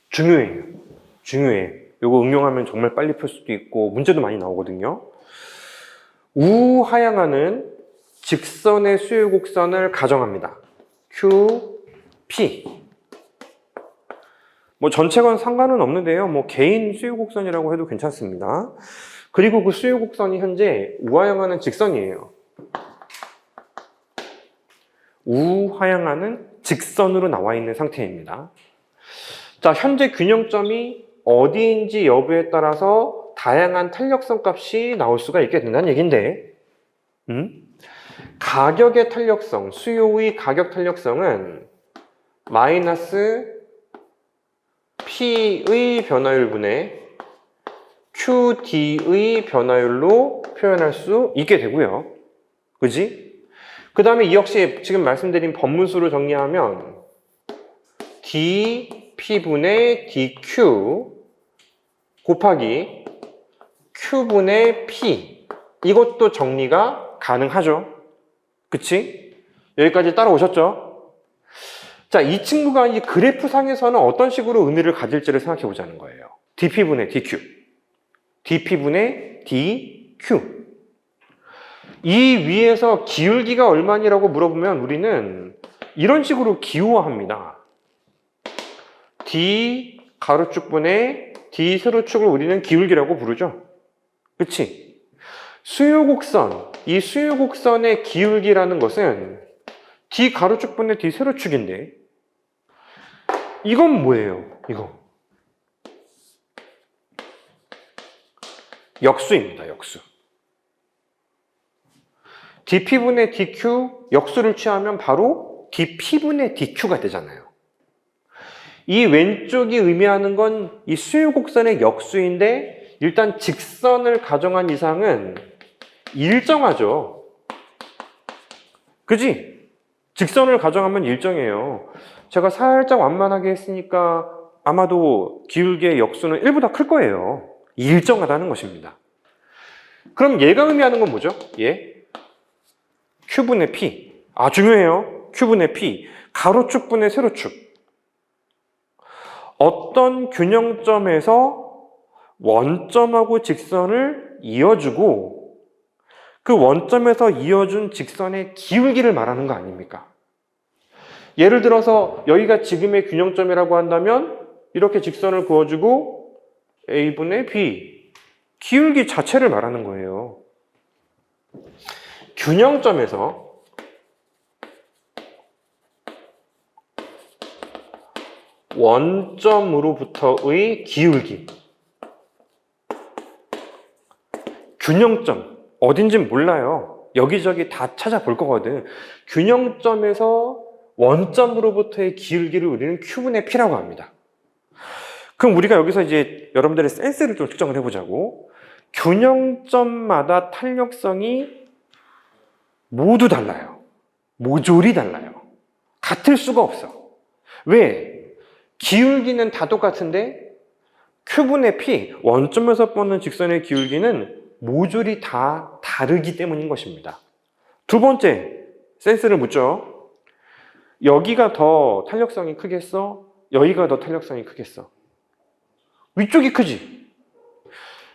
중요해요. 중요해. 이거 응용하면 정말 빨리 풀 수도 있고 문제도 많이 나오거든요. 우하향하는 직선의 수요곡선을 가정합니다. Q, P. 뭐 전체건 상관은 없는데요. 뭐 개인 수요곡선이라고 해도 괜찮습니다. 그리고 그 수요곡선이 현재 우하향하는 직선이에요. 우하향하는 직선으로 나와 있는 상태입니다. 자, 현재 균형점이 어디인지 여부에 따라서 다양한 탄력성 값이 나올 수가 있게 된다는 얘기인데, 가격의 탄력성, 수요의 가격 탄력성은 마이너스 P의 변화율분의 QD의 변화율로 표현할 수 있게 되고요. 그지? 그 다음에 이 역시 지금 말씀드린 법문수로 정리하면 dP분의 dQ 곱하기 Q분의 P, 이것도 정리가 가능하죠. 그치? 여기까지 따라오셨죠? 자, 이 친구가 이 그래프상에서는 어떤 식으로 의미를 가질지를 생각해 보자는 거예요. dP분의 dQ, dP분의 dQ. 이 위에서 기울기가 얼마니라고 물어보면 우리는 이런 식으로 기호화합니다. D 가로축분의 D 세로축을 우리는 기울기라고 부르죠. 그치? 수요곡선, 이 수요곡선의 기울기라는 것은 D 가로축분의 D 세로축인데 이건 뭐예요? 이거 역수입니다. 역수. dP분의 dQ 역수를 취하면 바로 dP분의 dQ가 되잖아요. 이 왼쪽이 의미하는 건 이 수요곡선의 역수인데 일단 직선을 가정한 이상은 일정하죠. 그지? 직선을 가정하면 일정해요. 제가 살짝 완만하게 했으니까 아마도 기울기의 역수는 1보다 클 거예요. 일정하다는 것입니다. 그럼 얘가 의미하는 건 뭐죠? 얘? Q분의 P. 아, 중요해요. Q분의 P. 가로축분의 세로축. 어떤 균형점에서 원점하고 직선을 이어주고 그 원점에서 이어준 직선의 기울기를 말하는 거 아닙니까? 예를 들어서 여기가 지금의 균형점이라고 한다면 이렇게 직선을 그어주고 A분의 B, 기울기 자체를 말하는 거예요. 균형점에서 원점으로부터의 기울기. 균형점. 어딘진 몰라요. 여기저기 다 찾아볼 거거든. 균형점에서 원점으로부터의 기울기를 우리는 Q분의 P라고 합니다. 그럼 우리가 여기서 이제 여러분들의 센스를 좀 측정을 해보자고. 균형점마다 탄력성이 모두 달라요. 모조리 달라요. 같을 수가 없어. 왜? 기울기는 다 똑같은데 Q분의 P, 원점에서 뻗는 직선의 기울기는 모조리 다 다르기 때문인 것입니다. 두 번째, 센스를 묻죠. 여기가 더 탄력성이 크겠어? 여기가 더 탄력성이 크겠어? 위쪽이 크지?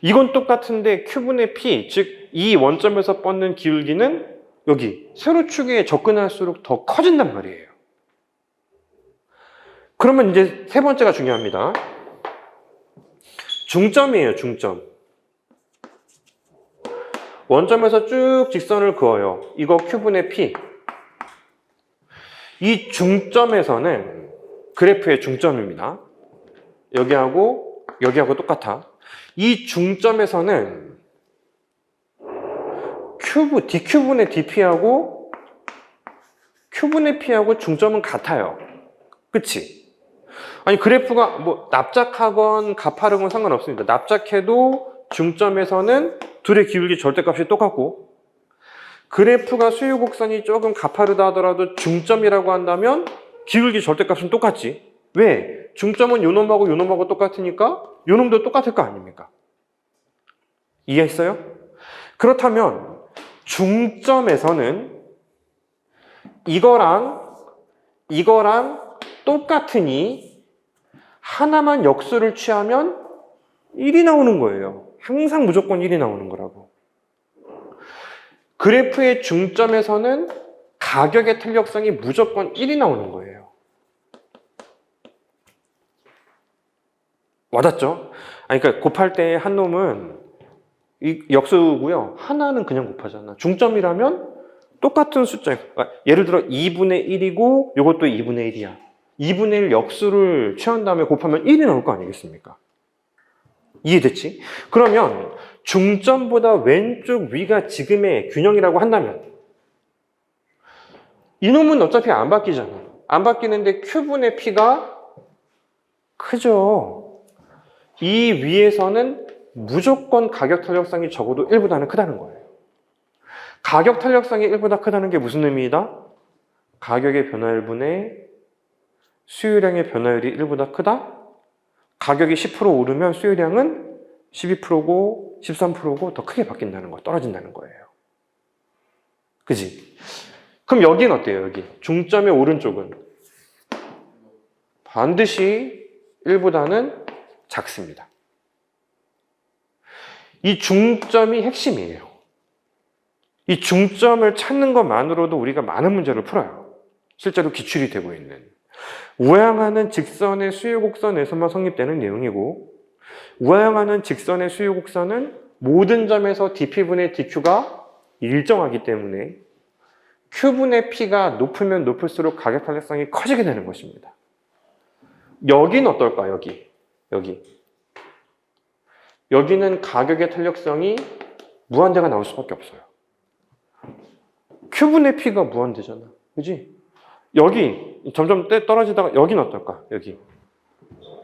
이건 똑같은데 Q분의 P, 즉 이 원점에서 뻗는 기울기는 여기 세로축에 접근할수록 더 커진단 말이에요. 그러면 이제 세 번째가 중요합니다. 중점이에요, 중점. 원점에서 쭉 직선을 그어요. 이거 Q분의 P. 이 중점에서는 그래프의 중점입니다. 여기하고 똑같아. 이 중점에서는 dQ분의 dP하고 Q분의 P하고 중점은 같아요. 그치? 아니 그래프가 뭐 납작하건 가파르건 상관없습니다. 납작해도 중점에서는 둘의 기울기 절대값이 똑같고 그래프가 수요곡선이 조금 가파르다 하더라도 중점이라고 한다면 기울기 절대값은 똑같지. 왜? 중점은 요놈하고 요놈하고 똑같으니까 요놈도 똑같을 거 아닙니까? 이해했어요? 그렇다면 중점에서는 이거랑 똑같으니 하나만 역수를 취하면 1이 나오는 거예요. 항상 무조건 1이 나오는 거라고. 그래프의 중점에서는 가격의 탄력성이 무조건 1이 나오는 거예요. 와닿죠? 아니, 그러니까 곱할 때 한 놈은 이 역수고요. 하나는 그냥 곱하잖아. 중점이라면 똑같은 숫자. 예를 들어 2분의 1이고 이것도 2분의 1이야. 2분의 1 역수를 취한 다음에 곱하면 1이 나올 거 아니겠습니까? 이해됐지? 그러면 중점보다 왼쪽 위가 지금의 균형이라고 한다면 이놈은 어차피 안 바뀌잖아. 안 바뀌는데 Q분의 P가 크죠. 이 위에서는 무조건 가격 탄력성이 적어도 1보다는 크다는 거예요. 가격 탄력성이 1보다 크다는 게 무슨 의미이다? 가격의 변화율분의 수요량의 변화율이 1보다 크다? 가격이 10% 오르면 수요량은 12%고 13%고 더 크게 바뀐다는 거, 떨어진다는 거예요. 그지? 그럼 여기는 어때요? 여기 중점의 오른쪽은 반드시 1보다는 작습니다. 이 중점이 핵심이에요. 이 중점을 찾는 것만으로도 우리가 많은 문제를 풀어요. 실제로 기출이 되고 있는. 우양하는 직선의 수요 곡선에서만 성립되는 내용이고, 우양하는 직선의 수요 곡선은 모든 점에서 dp분의 dq가 일정하기 때문에 q분의 p가 높으면 높을수록 가격 탄력성이 커지게 되는 것입니다. 여기는 어떨까? 여기는 가격의 탄력성이 무한대가 나올 수밖에 없어요. q분의 p가 무한대잖아. 그지? 여기 점점 떨어지다가 여기는 어떨까?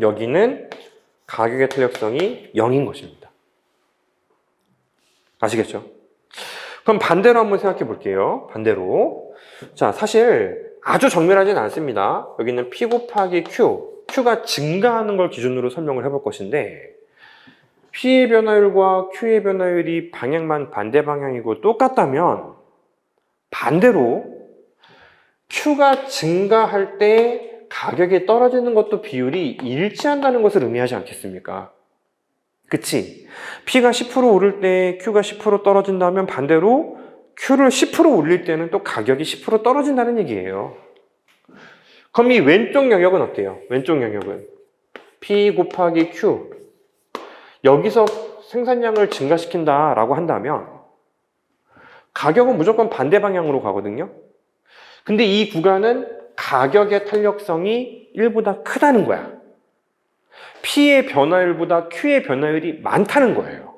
여기는 가격의 탄력성이 0인 것입니다. 아시겠죠? 그럼 반대로 한번 생각해 볼게요. 반대로. 자, 사실 아주 정밀하진 않습니다. 여기는 P 곱하기 Q, Q가 증가하는 걸 기준으로 설명을 해볼 것인데, P의 변화율과 Q의 변화율이 방향만 반대 방향이고 똑같다면 반대로 Q가 증가할 때 가격이 떨어지는 것도 비율이 일치한다는 것을 의미하지 않겠습니까? 그치? P가 10% 오를 때 Q가 10% 떨어진다면 반대로 Q를 10% 올릴 때는 또 가격이 10% 떨어진다는 얘기예요. 그럼 이 왼쪽 영역은 어때요? 왼쪽 영역은 P 곱하기 Q, 여기서 생산량을 증가시킨다라고 한다면 가격은 무조건 반대 방향으로 가거든요. 근데 이 구간은 가격의 탄력성이 1보다 크다는 거야. P의 변화율보다 Q의 변화율이 많다는 거예요.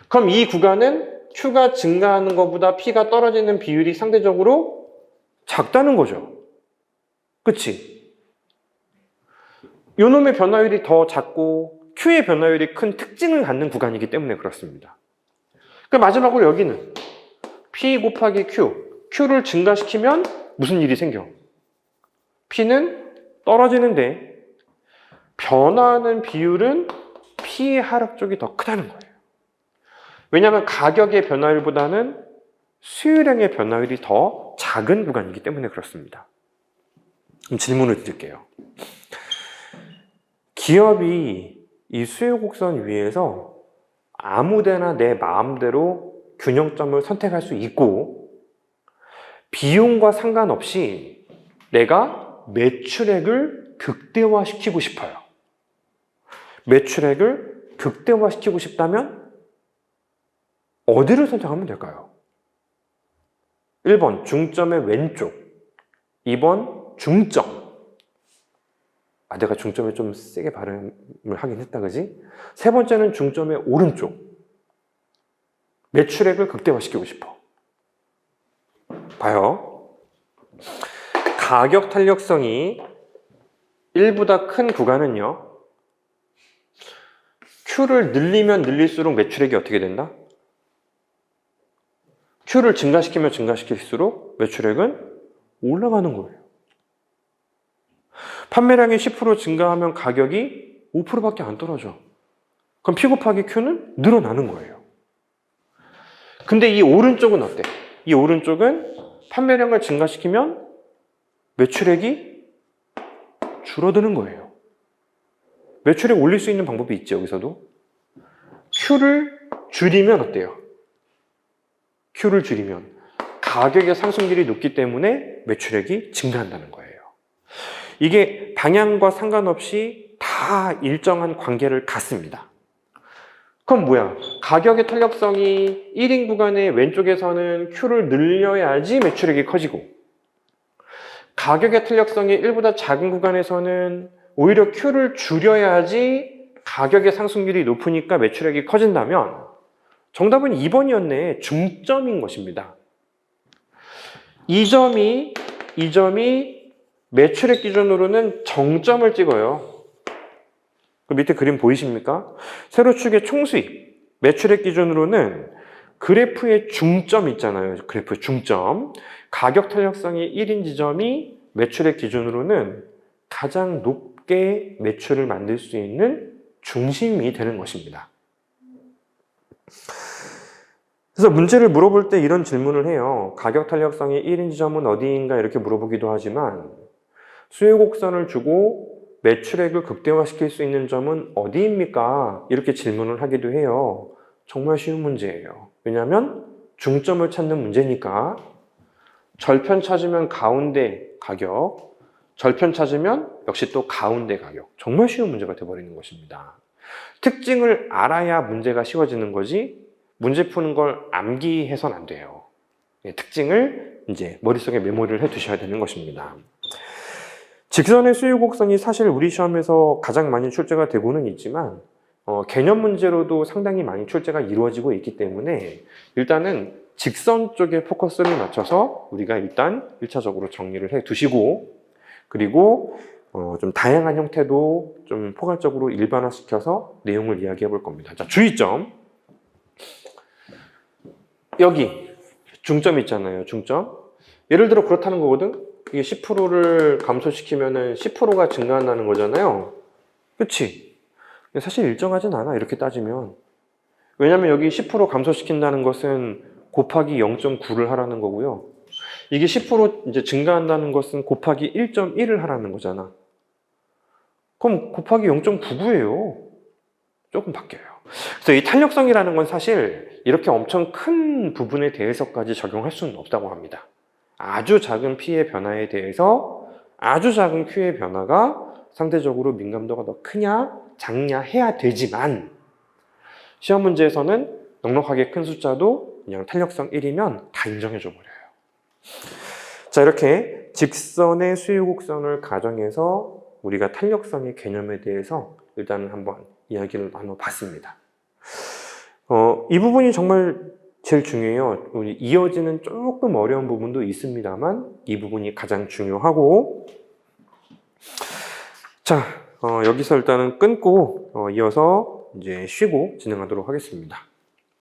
그럼 이 구간은 Q가 증가하는 것보다 P가 떨어지는 비율이 상대적으로 작다는 거죠. 그치? 요놈의 변화율이 더 작고 Q의 변화율이 큰 특징을 갖는 구간이기 때문에 그렇습니다. 그럼 마지막으로 여기는 P 곱하기 Q, Q를 증가시키면 무슨 일이 생겨? P는 떨어지는데 변화하는 비율은 P의 하락 쪽이 더 크다는 거예요. 왜냐하면 가격의 변화율보다는 수요량의 변화율이 더 작은 구간이기 때문에 그렇습니다. 그럼 질문을 드릴게요. 기업이 이 수요 곡선 위에서 아무데나 내 마음대로 균형점을 선택할 수 있고, 비용과 상관없이 내가 매출액을 극대화시키고 싶어요. 매출액을 극대화시키고 싶다면 어디를 선택하면 될까요? 1번 중점의 왼쪽, 2번 중점. 내가 중점에 좀 세게 발음을 하긴 했다, 그지? 세 번째는 중점의 오른쪽. 매출액을 극대화시키고 싶어. 봐요. 가격 탄력성이 1보다 큰 구간은요, Q를 늘리면 늘릴수록 매출액이 어떻게 된다? Q를 증가시키면 증가시킬수록 매출액은 올라가는 거예요. 판매량이 10% 증가하면 가격이 5%밖에 안 떨어져. 그럼 P 곱하기 Q는 늘어나는 거예요. 근데 이 오른쪽은 어때? 이 오른쪽은 판매량을 증가시키면 매출액이 줄어드는 거예요. 매출액 올릴 수 있는 방법이 있죠, 여기서도. Q를 줄이면 어때요? Q를 줄이면 가격의 상승률이 높기 때문에 매출액이 증가한다는 거예요. 이게 방향과 상관없이 다 일정한 관계를 갖습니다. 그럼 뭐야? 가격의 탄력성이 1인 구간의 왼쪽에서는 Q를 늘려야지 매출액이 커지고, 가격의 탄력성이 1보다 작은 구간에서는 오히려 Q를 줄여야지 가격의 상승률이 높으니까 매출액이 커진다면 정답은 2번이었네. 중점인 것입니다. 이 점이 매출액 기준으로는 정점을 찍어요. 그 밑에 그림 보이십니까? 세로축의 총수익, 매출액 기준으로는 그래프의 중점 있잖아요. 그래프의 중점. 가격 탄력성이 1인 지점이 매출액 기준으로는 가장 높게 매출을 만들 수 있는 중심이 되는 것입니다. 그래서 문제를 물어볼 때 이런 질문을 해요. 가격 탄력성이 1인 지점은 어디인가 이렇게 물어보기도 하지만 수요 곡선을 주고 매출액을 극대화시킬 수 있는 점은 어디입니까? 이렇게 질문을 하기도 해요. 정말 쉬운 문제예요. 왜냐하면 중점을 찾는 문제니까. 절편 찾으면 가운데 가격, 절편 찾으면 역시 또 가운데 가격. 정말 쉬운 문제가 되어버리는 것입니다. 특징을 알아야 문제가 쉬워지는 거지 문제 푸는 걸 암기해서는 안 돼요. 특징을 이제 머릿속에 메모리를 해 두셔야 되는 것입니다. 직선의 수요 곡선이 사실 우리 시험에서 가장 많이 출제가 되고는 있지만 개념 문제로도 상당히 많이 출제가 이루어지고 있기 때문에 일단은 직선 쪽에 포커스를 맞춰서 우리가 일단 1차적으로 정리를 해 두시고, 그리고 좀 다양한 형태도 좀 포괄적으로 일반화시켜서 내용을 이야기해 볼 겁니다. 자, 주의점. 여기 중점 있잖아요. 중점. 예를 들어 그렇다는 거거든. 이게 10%를 감소시키면은 10%가 증가한다는 거잖아요. 그치? 사실 일정하진 않아, 이렇게 따지면. 왜냐면 여기 10% 감소시킨다는 것은 곱하기 0.9를 하라는 거고요. 이게 10% 이제 증가한다는 것은 곱하기 1.1을 하라는 거잖아. 그럼 곱하기 0.99예요. 조금 바뀌어요. 그래서 이 탄력성이라는 건 사실 이렇게 엄청 큰 부분에 대해서까지 적용할 수는 없다고 합니다. 아주 작은 P의 변화에 대해서 아주 작은 Q의 변화가 상대적으로 민감도가 더 크냐 작냐 해야 되지만, 시험 문제에서는 넉넉하게 큰 숫자도 그냥 탄력성 1이면 다 인정해 줘 버려요. 자, 이렇게 직선의 수요 곡선을 가정해서 우리가 탄력성의 개념에 대해서 일단은 한번 이야기를 나눠봤습니다. 이 부분이 정말 제일 중요해요. 우리 이어지는 조금 어려운 부분도 있습니다만 이 부분이 가장 중요하고, 자, 여기서 일단은 끊고 이어서 이제 쉬고 진행하도록 하겠습니다.